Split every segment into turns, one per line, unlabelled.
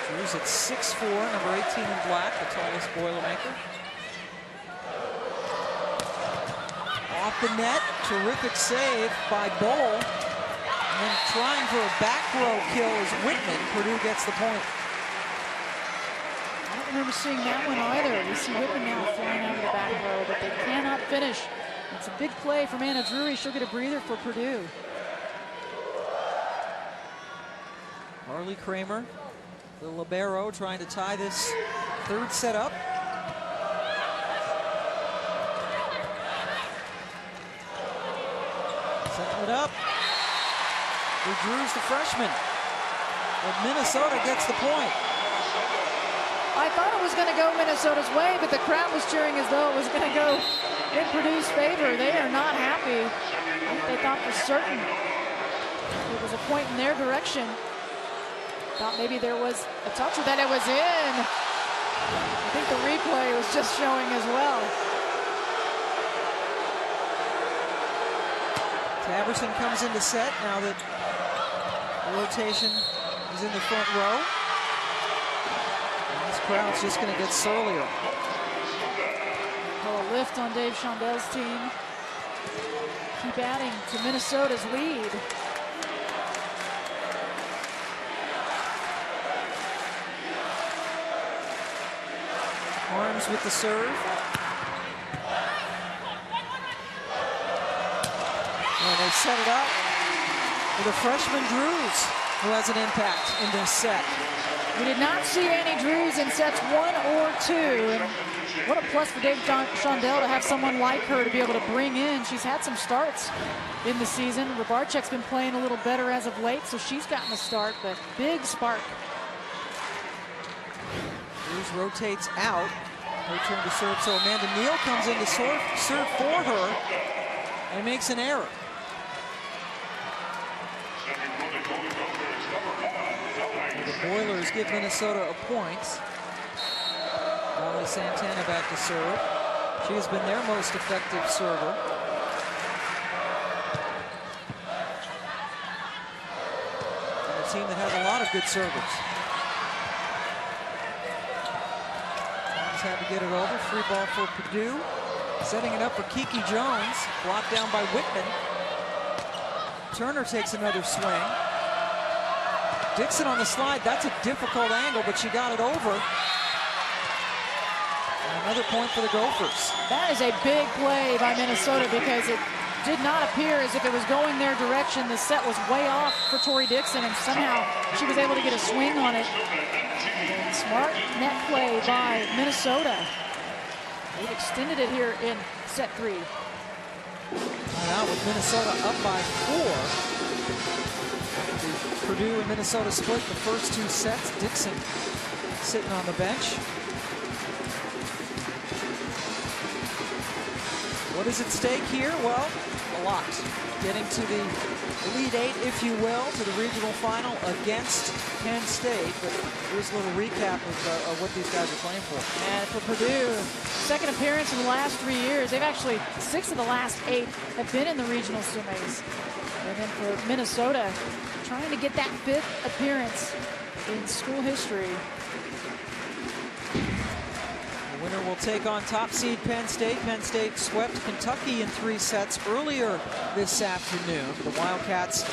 Drew's at 6'4", number 18 in black, the tallest Boilermaker. Off the net, terrific save by Bowl. And then trying for a back row kill is Whitman. Purdue gets the point.
I don't remember seeing that one either. We see Whitman now flying out of the back row, but they cannot finish. It's a big play from Anna Drury. She'll get a breather for Purdue.
Harley Kramer, the libero, trying to tie this third set up. Setting it up. Drew's the freshman. But Minnesota gets the point.
I thought it was going to go Minnesota's way, but the crowd was cheering as though it was going to go in Purdue's favor. They are not happy. They thought for certain it was a point in their direction. Thought maybe there was a touch or that it was in. I think the replay was just showing as well.
Taverson comes into set now that the rotation is in the front row. And this crowd's just going to get surlier.
Well, a lift on Dave Shondel's team. Keep adding to Minnesota's lead.
Arms with the serve. And they set it up for the freshman Drews, who has an impact in this set.
We did not see any Drews in sets 1 or 2. And what a plus for Dave Shondel to have someone like her to be able to bring in. She's had some starts in the season. Rabarchek's been playing a little better as of late, so she's gotten a start, but big spark.
Drews rotates out. Her turn to serve, so Amanda Neal comes in to serve for her and makes an error. The Boilers give Minnesota a point. Molly Santana back to serve. She has been their most effective server. And a team that has a lot of good servers. Had to get it over. Free ball for Purdue. Setting it up for Kiki Jones. Blocked down by Whitman. Turner takes another swing. Dixon on the slide. That's a difficult angle, but she got it over. And another point for the Gophers.
That is a big play by Minnesota because it did not appear as if it was going their direction. The set was way off for Tori Dixon, and somehow she was able to get a swing on it. Smart net play by Minnesota. They've extended it here in set 3.
Now with Minnesota up by 4. Purdue and Minnesota split the first 2 sets. Dixon sitting on the bench. What is at stake here? Well, a lot. Getting to the Elite 8, if you will, to the regional final against Penn State. But here's a little recap of what these guys are playing for.
And for Purdue, second appearance in the last 3 years. They've actually 6 of the last 8 have been in the regional semis. And then for Minnesota, trying to get that 5th appearance in school history.
The winner will take on top seed Penn State. Penn State swept Kentucky in 3 sets earlier this afternoon. The Wildcats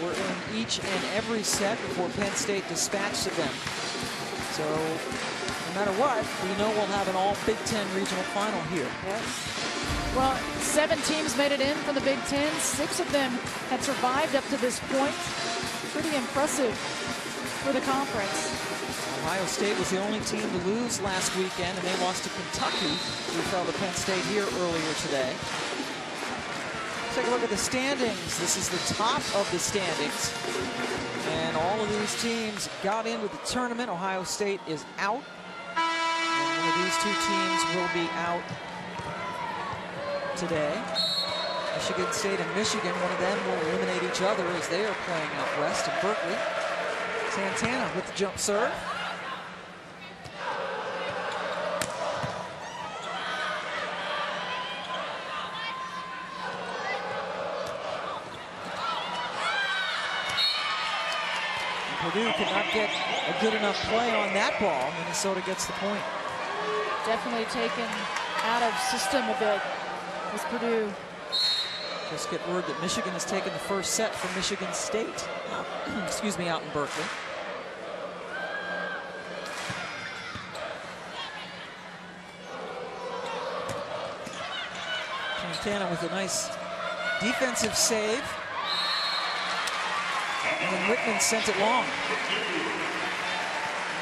were in each and every set before Penn State dispatched them. So no matter what, we know we'll have an all Big Ten regional final here.
Yes. Well, 7 teams made it in from the Big Ten. 6 of them had survived up to this point. Pretty impressive for the conference.
Ohio State was the only team to lose last weekend, and they lost to Kentucky, who fell to Penn State here earlier today. Let's take a look at the standings. This is the top of the standings. And all of these teams got into the tournament. Ohio State is out. And one of these 2 teams will be out today. Michigan State and Michigan, one of them will eliminate each other as they are playing out west in Berkeley. Santana with the jump serve. Purdue could not get a good enough play on that ball. Minnesota gets the point.
Definitely taken out of system a bit with Purdue.
Just get word that Michigan has taken the first set from Michigan State. Excuse me, out in Berkeley. Montana with a nice defensive save. And then Whitman sent it long.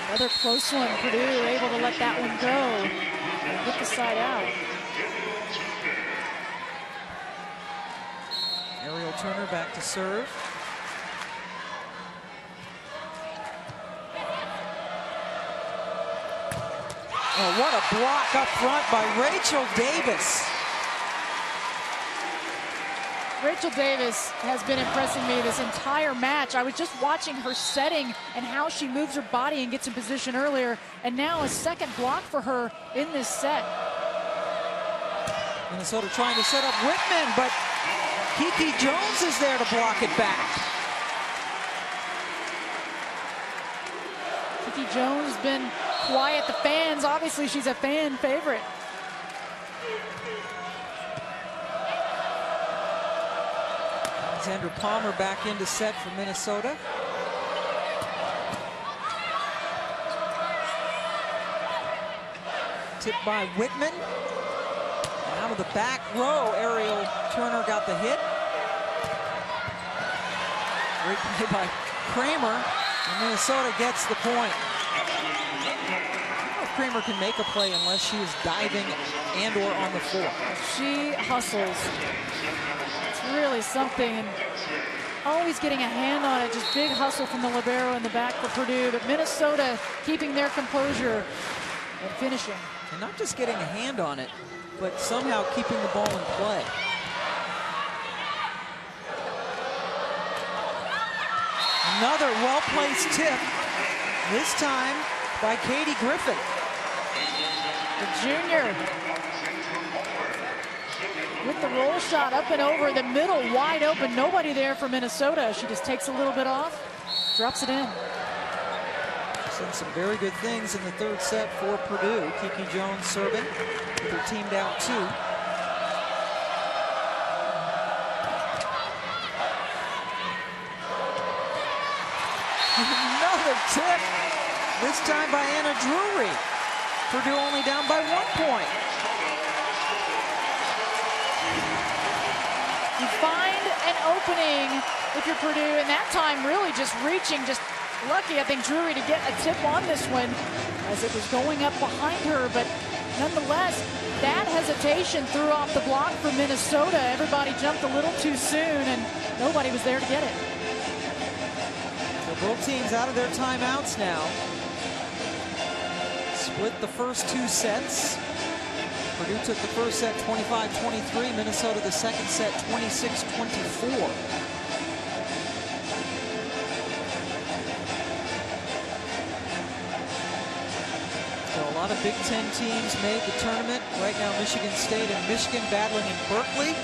Another close one. Purdue able to let that one go and get the side out.
Ariel Turner back to serve. Oh, what a block up front by Rachel Davis.
Rachel Davis has been impressing me this entire match. I was just watching her setting and how she moves her body and gets in position earlier, and now a second block for her in this set.
Minnesota trying to set up Whitman, but Kiki Jones is there to block it back.
Kiki Jones has been quiet. The fans, obviously she's a fan favorite.
Alexandra Palmer back into set for Minnesota. Tipped by Whitman. And out of the back row, Ariel Turner got the hit. Great play by Kramer, and Minnesota gets the point. Kramer can make a play unless she is diving and or on the floor.
She hustles. It's really something, and always getting a hand on it. Just big hustle from the libero in the back for Purdue, but Minnesota keeping their composure and finishing.
And not just getting a hand on it, but somehow keeping the ball in play. Another well-placed tip, this time by Katie Griffin.
The junior with the roll shot up and over the middle, wide open, nobody there for Minnesota. She just takes a little bit off, drops it in.
Seen some very good things in the third set for Purdue. Kiki Jones serving with her team down 2. Another tip, this time by Anna Drury. Purdue only down by 1 point.
You find an opening if you're Purdue, and that time really just reaching, just lucky, I think, Drury to get a tip on this one as it was going up behind her, but nonetheless, that hesitation threw off the block for Minnesota. Everybody jumped a little too soon, and nobody was there to get it.
So both teams out of their timeouts now. Split the first 2 sets. Purdue took the first set 25-23. Minnesota the second set 26-24. So a lot of Big Ten teams made the tournament. Right now Michigan State and Michigan battling in Berkeley.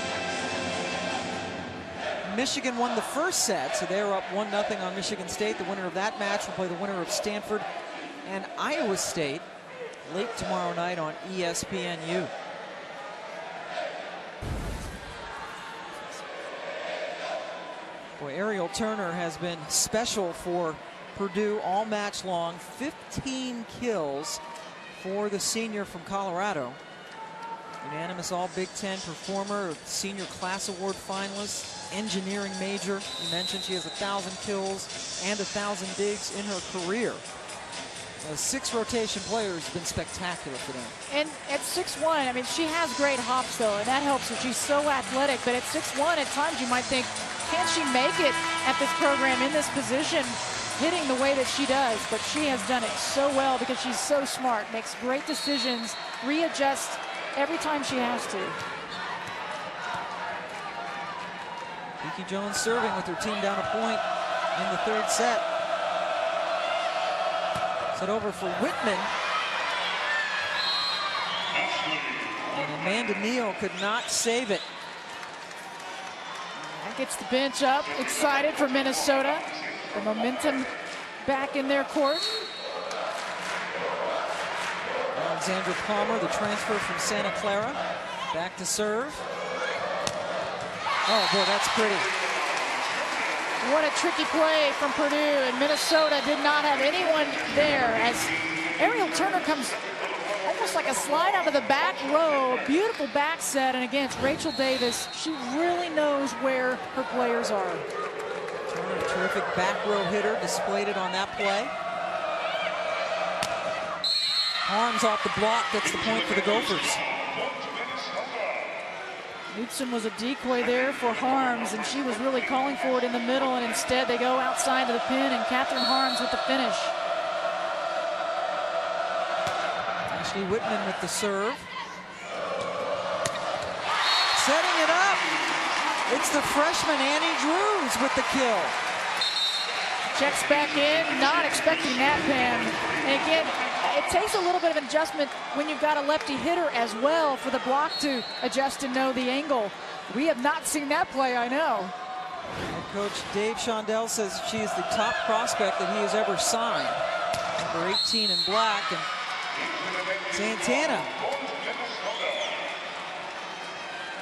Michigan won the first set, so they're up 1-0 on Michigan State. The winner of that match will play the winner of Stanford and Iowa State late tomorrow night on ESPNU. Boy, Ariel Turner has been special for Purdue all match long. 15 kills for the senior from Colorado. Unanimous all Big Ten performer, Senior Class Award finalist, engineering major. You mentioned she has 1,000 kills and 1,000 digs in her career. 6 rotation players have been spectacular for them.
And at 6'1", I mean, she has great hops, though, and that helps her. She's so athletic, but at 6'1", at times you might think, can she make it at this program in this position, hitting the way that she does? But she has done it so well because she's so smart, makes great decisions, readjusts every time she has to.
Kiki Jones serving with her team down a point in the third set. Set over for Whitman. And Amanda Neal could not save it.
That gets the bench up, excited for Minnesota. The momentum back in their court.
Alexandra Palmer, the transfer from Santa Clara, back to serve. Oh boy, that's pretty.
What a tricky play from Purdue, and Minnesota did not have anyone there as Ariel Turner comes almost like a slide out of the back row. Beautiful back set, and again, it's Rachel Davis. She really knows where her players are.
Turner, terrific back row hitter, displayed it on that play. Arms off the block, gets the point for the Gophers.
Knudsen was a decoy there for Harms, and she was really calling for it in the middle, and instead they go outside to the pin, and Catherine Harms with the finish.
Ashley Whitman with the serve. Setting it up. It's the freshman Annie Drews with the kill.
Checks back in, not expecting that, Pam. And again, it takes a little bit of adjustment when you've got a lefty hitter as well for the block to adjust and know the angle. We have not seen that play, I know.
Head coach Dave Shondell says she is the top prospect that he has ever signed. Number 18 in black, and Santana.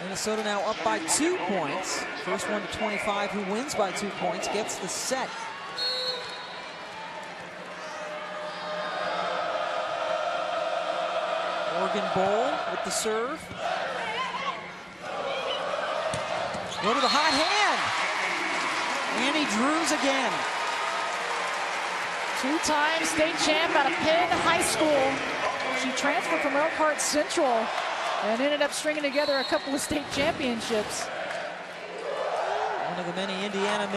Minnesota now up by 2 points. First one to 25 who wins by 2 points gets the set. Morgan Bowl with the serve. Go to the hot hand. Annie Drews again.
Two-time state champ out of Penn High School. She transferred from Elkhart Central and ended up stringing together a couple of state championships.
One of the many Indiana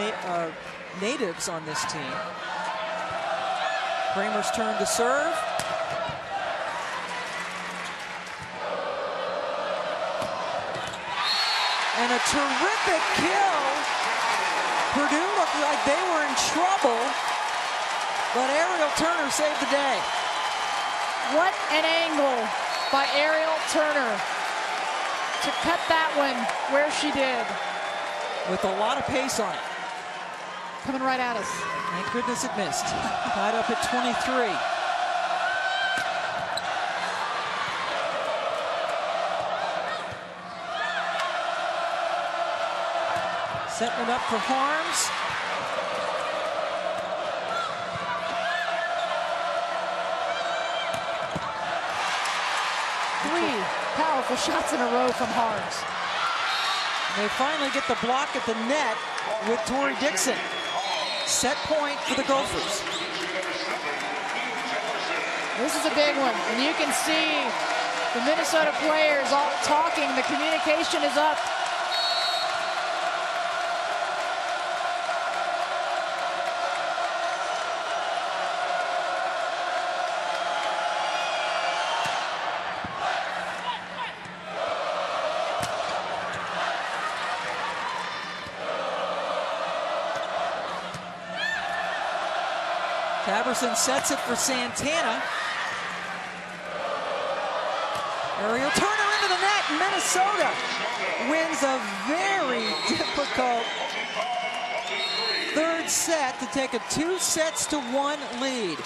natives on this team. Kramer's turn to serve. And a terrific kill. Purdue looked like they were in trouble, but Ariel Turner saved the day.
What an angle by Ariel Turner to cut that one where she did.
With a lot of pace on it.
Coming right at us.
Thank goodness it missed. Tied up at 23. Setting it up for Harms.
Three powerful shots in a row from Harms.
And they finally get the block at the net with Tori Dixon. Set point for the Gophers.
This is a big one, and you can see the Minnesota players all talking. The communication is up.
Taverson sets it for Santana. Ariel Turner into the net. Minnesota wins a very difficult third set to take a 2-1 lead.